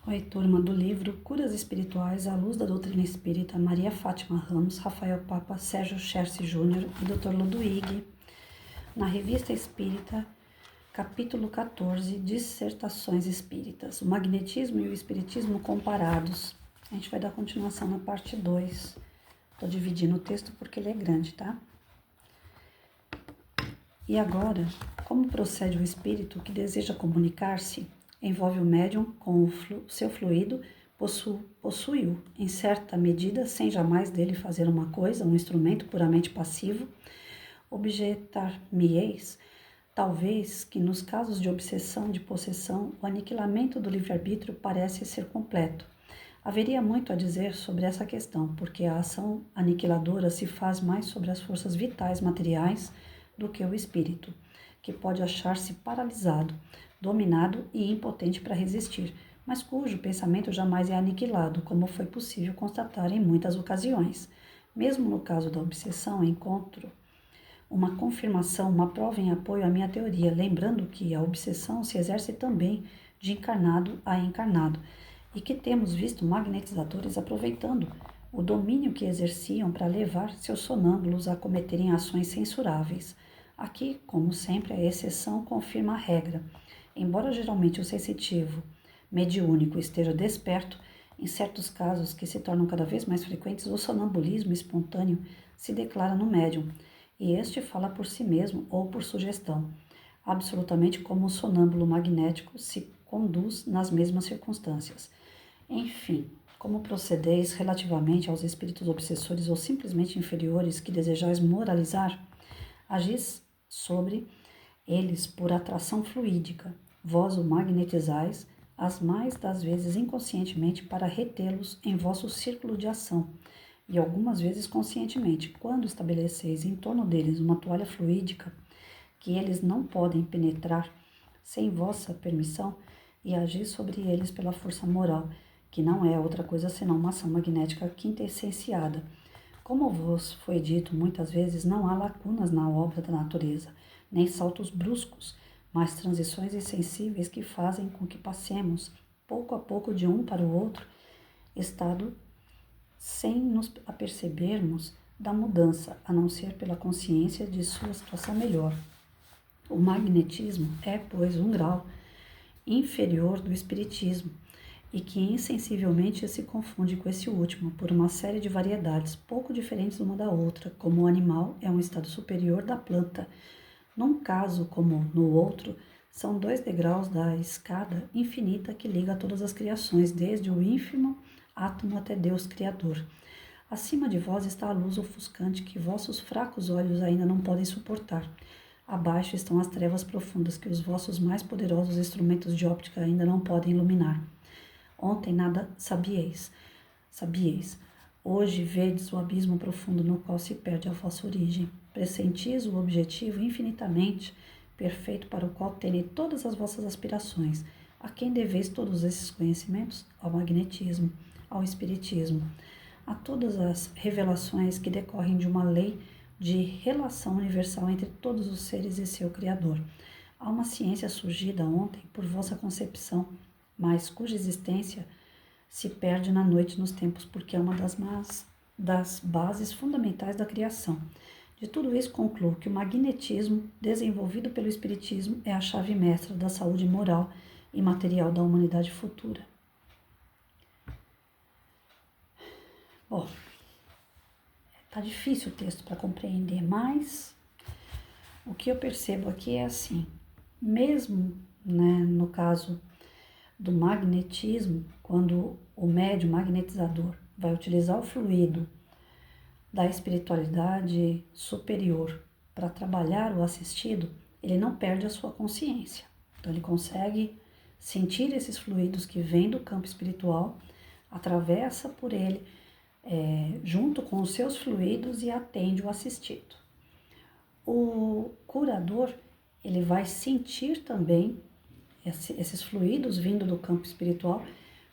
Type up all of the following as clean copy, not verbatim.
Oi, turma do livro Curas Espirituais à Luz da Doutrina Espírita, Maria Fátima Ramos, Rafael Papa, Sérgio Scherce Júnior e Dr. Ludwig, na Revista Espírita, capítulo 14, Dissertações Espíritas, o Magnetismo e o Espiritismo Comparados. A gente vai dar continuação na parte 2. Estou dividindo o texto porque ele é grande, tá? E agora, como procede o espírito que deseja comunicar-se? Envolve o médium com o seu fluido, possui-o em certa medida, sem jamais dele fazer uma coisa, um instrumento puramente passivo. Objetar-me-eis, talvez, que nos casos de obsessão de possessão, o aniquilamento do livre-arbítrio parece ser completo. Haveria muito a dizer sobre essa questão, porque a ação aniquiladora se faz mais sobre as forças vitais materiais do que o espírito, que pode achar-se paralisado, dominado e impotente para resistir, mas cujo pensamento jamais é aniquilado, como foi possível constatar em muitas ocasiões. Mesmo no caso da obsessão, encontro uma confirmação, uma prova em apoio à minha teoria, lembrando que a obsessão se exerce também de encarnado a encarnado, e que temos visto magnetizadores aproveitando o domínio que exerciam para levar seus sonâmbulos a cometerem ações censuráveis. Aqui, como sempre, a exceção confirma a regra. Embora geralmente o sensitivo mediúnico esteja desperto, em certos casos que se tornam cada vez mais frequentes, o sonambulismo espontâneo se declara no médium, e este fala por si mesmo ou por sugestão, absolutamente como o sonâmbulo magnético se conduz nas mesmas circunstâncias. Enfim, como procedeis relativamente aos espíritos obsessores ou simplesmente inferiores que desejais moralizar? Agis sobre eles por atração fluídica. Vós o magnetizais, as mais das vezes inconscientemente, para retê-los em vosso círculo de ação, e algumas vezes conscientemente, quando estabeleceis em torno deles uma toalha fluídica que eles não podem penetrar sem vossa permissão, e agis sobre eles pela força moral, que não é outra coisa senão uma ação magnética quintessenciada. Como vos foi dito muitas vezes, não há lacunas na obra da natureza, nem saltos bruscos, mas transições insensíveis que fazem com que passemos, pouco a pouco, de um para o outro estado, sem nos apercebermos da mudança, a não ser pela consciência de sua situação melhor. O magnetismo é, pois, um grau inferior do espiritismo, e que insensivelmente se confunde com esse último por uma série de variedades pouco diferentes uma da outra, como o animal é um estado superior da planta. Num caso como no outro, são 2 degraus da escada infinita que liga todas as criações, desde o ínfimo átomo até Deus Criador. Acima de vós está a luz ofuscante que vossos fracos olhos ainda não podem suportar. Abaixo estão as trevas profundas que os vossos mais poderosos instrumentos de óptica ainda não podem iluminar. Ontem nada sabieis. Hoje vedes o abismo profundo no qual se perde a vossa origem. Pressentis o objetivo infinitamente perfeito para o qual tende todas as vossas aspirações. A quem deveis todos esses conhecimentos? Ao magnetismo, ao espiritismo, a todas as revelações que decorrem de uma lei de relação universal entre todos os seres e seu Criador. Há uma ciência surgida ontem por vossa concepção, mas cuja existência se perde na noite nos tempos, porque é uma das bases fundamentais da criação. De tudo isso concluo que o magnetismo, desenvolvido pelo espiritismo, é a chave mestra da saúde moral e material da humanidade futura. Bom, tá difícil o texto para compreender, mas o que eu percebo aqui é assim, mesmo, no caso do magnetismo, quando o médium magnetizador vai utilizar o fluido da espiritualidade superior para trabalhar o assistido, ele não perde a sua consciência. Então ele consegue sentir esses fluidos que vêm do campo espiritual, atravessa por ele, junto com os seus fluidos, e atende o assistido. O curador, ele vai sentir também esses fluidos vindo do campo espiritual,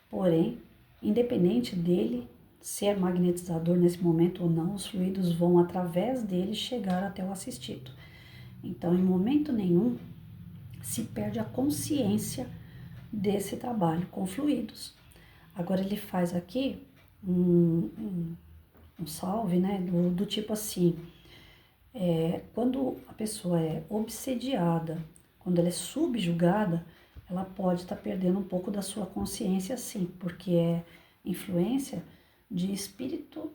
porém, independente dele ser magnetizador nesse momento ou não, os fluidos vão através dele chegar até o assistido. Então, em momento nenhum se perde a consciência desse trabalho com fluidos. Agora ele faz aqui um salve, né, do tipo assim, quando a pessoa é obsediada, quando ela é subjugada, ela pode estar perdendo um pouco da sua consciência, sim, porque é influência de espírito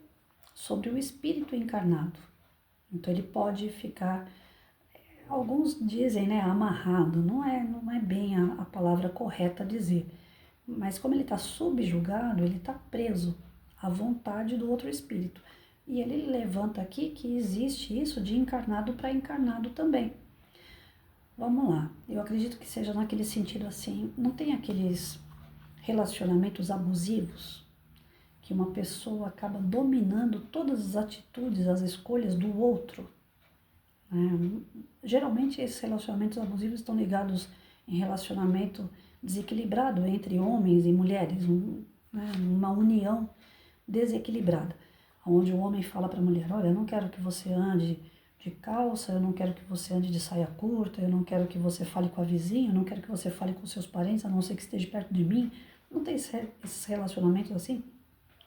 sobre o espírito encarnado. Então ele pode ficar, alguns dizem, né, amarrado, não é bem a palavra correta a dizer, mas como ele está subjugado, ele está preso à vontade do outro espírito. E ele levanta aqui que existe isso de encarnado para encarnado também. Vamos lá, eu acredito que seja naquele sentido assim, não tem aqueles relacionamentos abusivos que uma pessoa acaba dominando todas as atitudes, as escolhas do outro, né? Geralmente esses relacionamentos abusivos estão ligados em relacionamento desequilibrado entre homens e mulheres, né? Uma união desequilibrada, onde o homem fala para a mulher, olha, eu não quero que você ande de calça, eu não quero que você ande de saia curta, eu não quero que você fale com a vizinha, eu não quero que você fale com seus parentes, a não ser que esteja perto de mim. Não tem esses relacionamentos assim,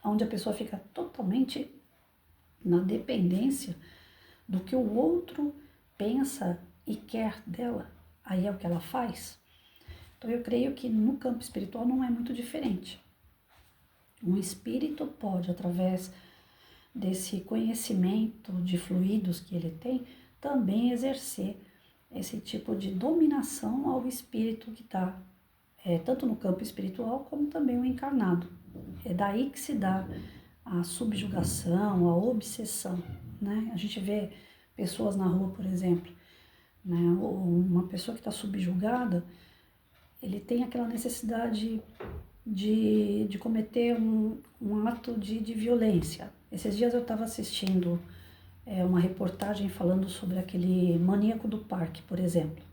onde a pessoa fica totalmente na dependência do que o outro pensa e quer dela. Aí é o que ela faz. Então eu creio que no campo espiritual não é muito diferente. Um espírito pode, através desse conhecimento de fluidos que ele tem, também exercer esse tipo de dominação ao espírito que está, tanto no campo espiritual como também o encarnado. É daí que se dá a subjugação, a obsessão, né? A gente vê pessoas na rua, por exemplo, né? Uma pessoa que está subjugada, ele tem aquela necessidade de cometer um ato de violência. Esses dias eu estava assistindo uma reportagem falando sobre aquele maníaco do parque, por exemplo.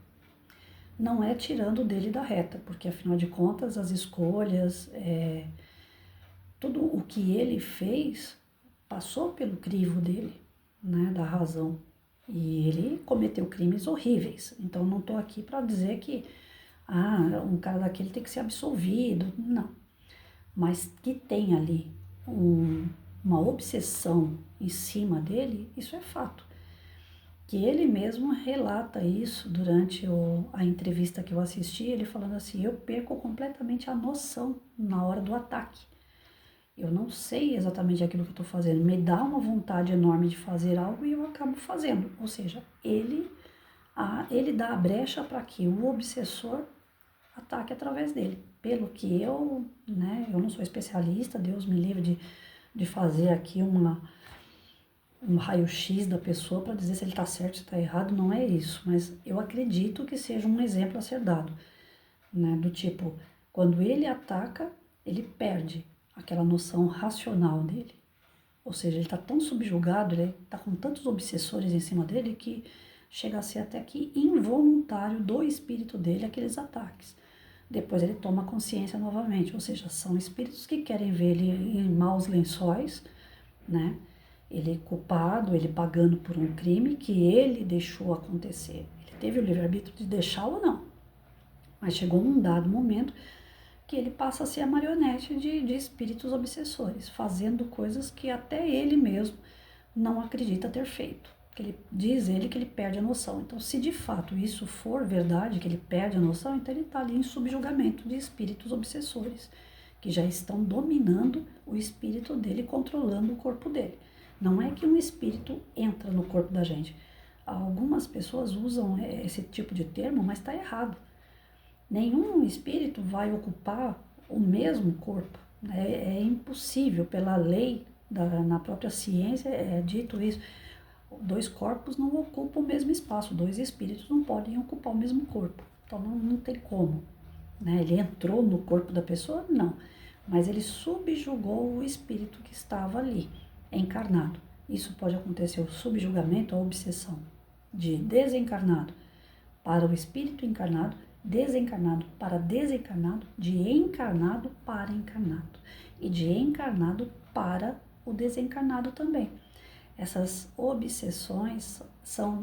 Não é tirando dele da reta, porque afinal de contas as escolhas, tudo o que ele fez passou pelo crivo dele, né, da razão. E ele cometeu crimes horríveis. Então não estou aqui para dizer que um cara daquele tem que ser absolvido, não. Mas que tem ali uma obsessão em cima dele, isso é fato. Que ele mesmo relata isso durante a entrevista que eu assisti, ele falando assim, eu perco completamente a noção na hora do ataque. Eu não sei exatamente aquilo que eu estou fazendo, me dá uma vontade enorme de fazer algo e eu acabo fazendo. Ou seja, ele dá a brecha para que o obsessor ataque através dele. Pelo que eu não sou especialista, Deus me livre de fazer aqui um raio-x da pessoa para dizer se ele está certo, se está errado, não é isso. Mas eu acredito que seja um exemplo a ser dado, né? Do tipo, quando ele ataca, ele perde aquela noção racional dele. Ou seja, ele está tão subjugado, ele está com tantos obsessores em cima dele que chega a ser até que involuntário do espírito dele aqueles ataques. Depois ele toma consciência novamente, ou seja, são espíritos que querem ver ele em maus lençóis, né? Ele culpado, ele pagando por um crime que ele deixou acontecer. Ele teve o livre-arbítrio de deixar ou não, mas chegou um dado momento que ele passa a ser a marionete de espíritos obsessores, fazendo coisas que até ele mesmo não acredita ter feito. Que ele diz que ele perde a noção. Então, se de fato isso for verdade, que ele perde a noção, então ele está ali em subjugamento de espíritos obsessores, que já estão dominando o espírito dele, controlando o corpo dele. Não é que um espírito entra no corpo da gente. Algumas pessoas usam esse tipo de termo, mas está errado. Nenhum espírito vai ocupar o mesmo corpo. É impossível, pela lei, na própria ciência é dito isso. Dois corpos não ocupam o mesmo espaço, dois espíritos não podem ocupar o mesmo corpo. Então não tem como. Né? Ele entrou no corpo da pessoa? Não. Mas ele subjugou o espírito que estava ali, encarnado. Isso pode acontecer, o subjugamento, a obsessão de desencarnado para o espírito encarnado, desencarnado para desencarnado, de encarnado para encarnado e de encarnado para o desencarnado também. Essas obsessões são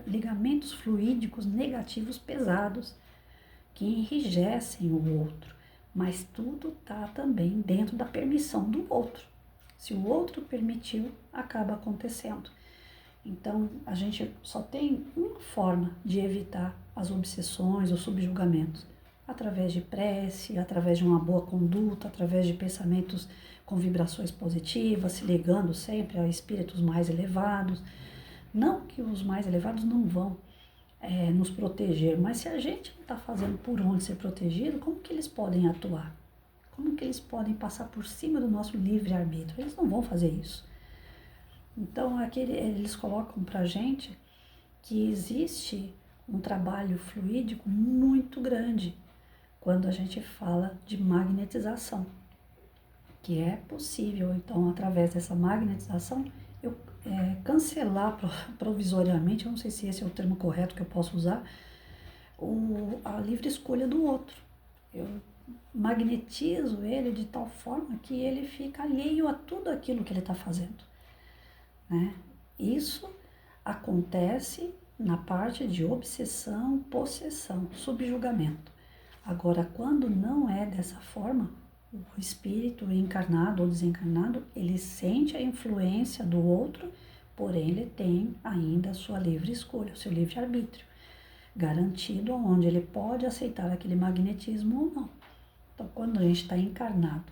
ligamentos fluídicos negativos pesados que enrijecem o outro, mas tudo está também dentro da permissão do outro. Se o outro permitiu, acaba acontecendo. Então, a gente só tem uma forma de evitar as obsessões, os subjugamentos, através de prece, através de uma boa conduta, através de pensamentos com vibrações positivas, se ligando sempre a espíritos mais elevados. Não que os mais elevados não vão nos proteger, mas se a gente não está fazendo por onde ser protegido, como que eles podem atuar? Como que eles podem passar por cima do nosso livre-arbítrio? Eles não vão fazer isso. Então, eles colocam para a gente que existe um trabalho fluídico muito grande quando a gente fala de magnetização, que é possível, então, através dessa magnetização, eu cancelar provisoriamente, eu não sei se esse é o termo correto que eu posso usar, a livre escolha do outro. Eu magnetizo ele de tal forma que ele fica alheio a tudo aquilo que ele está fazendo, né? Isso acontece na parte de obsessão, possessão, subjugamento. Agora, quando não é dessa forma, o espírito encarnado ou desencarnado, ele sente a influência do outro, porém ele tem ainda a sua livre escolha, o seu livre-arbítrio, garantido, onde ele pode aceitar aquele magnetismo ou não. Então, quando a gente está encarnado,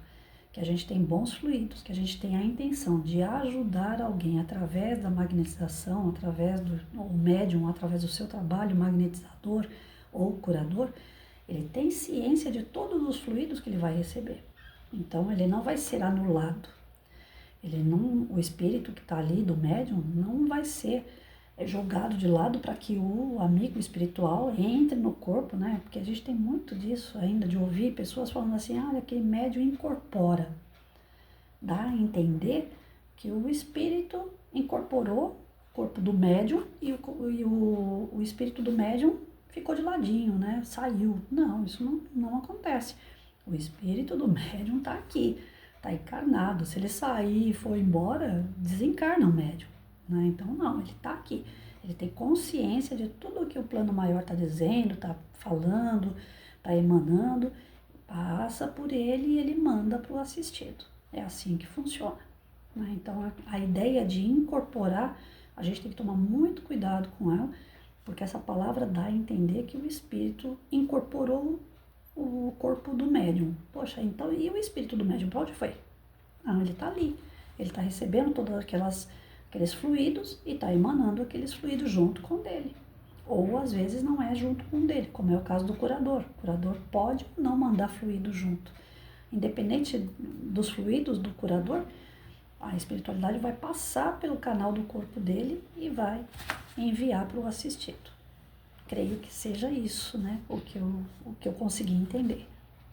que a gente tem bons fluidos, que a gente tem a intenção de ajudar alguém através da magnetização, através do médium, através do seu trabalho magnetizador ou curador, ele tem ciência de todos os fluidos que ele vai receber. Então, ele não vai ser anulado. O espírito que está ali do médium não vai ser jogado de lado para que o amigo espiritual entre no corpo, né? Porque a gente tem muito disso ainda, de ouvir pessoas falando assim, olha, aquele médium incorpora. Dá a entender que o espírito incorporou o corpo do médium e o espírito do médium ficou de ladinho, né? Saiu. Não, isso não acontece. O espírito do médium está aqui, está encarnado. Se ele sair e for embora, desencarna o médium, né? Então, não, ele está aqui. Ele tem consciência de tudo que o plano maior está dizendo, está falando, está emanando, passa por ele e ele manda para o assistido. É assim que funciona, né? Então, a ideia de incorporar, a gente tem que tomar muito cuidado com ela, porque essa palavra dá a entender que o espírito incorporou o corpo do médium. Poxa, então, e o espírito do médium, para onde foi? Não, ele está ali. Ele está recebendo todos aqueles fluidos e está emanando aqueles fluidos junto com o dele. Ou, às vezes, não é junto com o dele, como é o caso do curador. O curador pode não mandar fluido junto. Independente dos fluidos do curador, a espiritualidade vai passar pelo canal do corpo dele e vai enviar para o assistido. Creio que seja isso, né? O que eu consegui entender.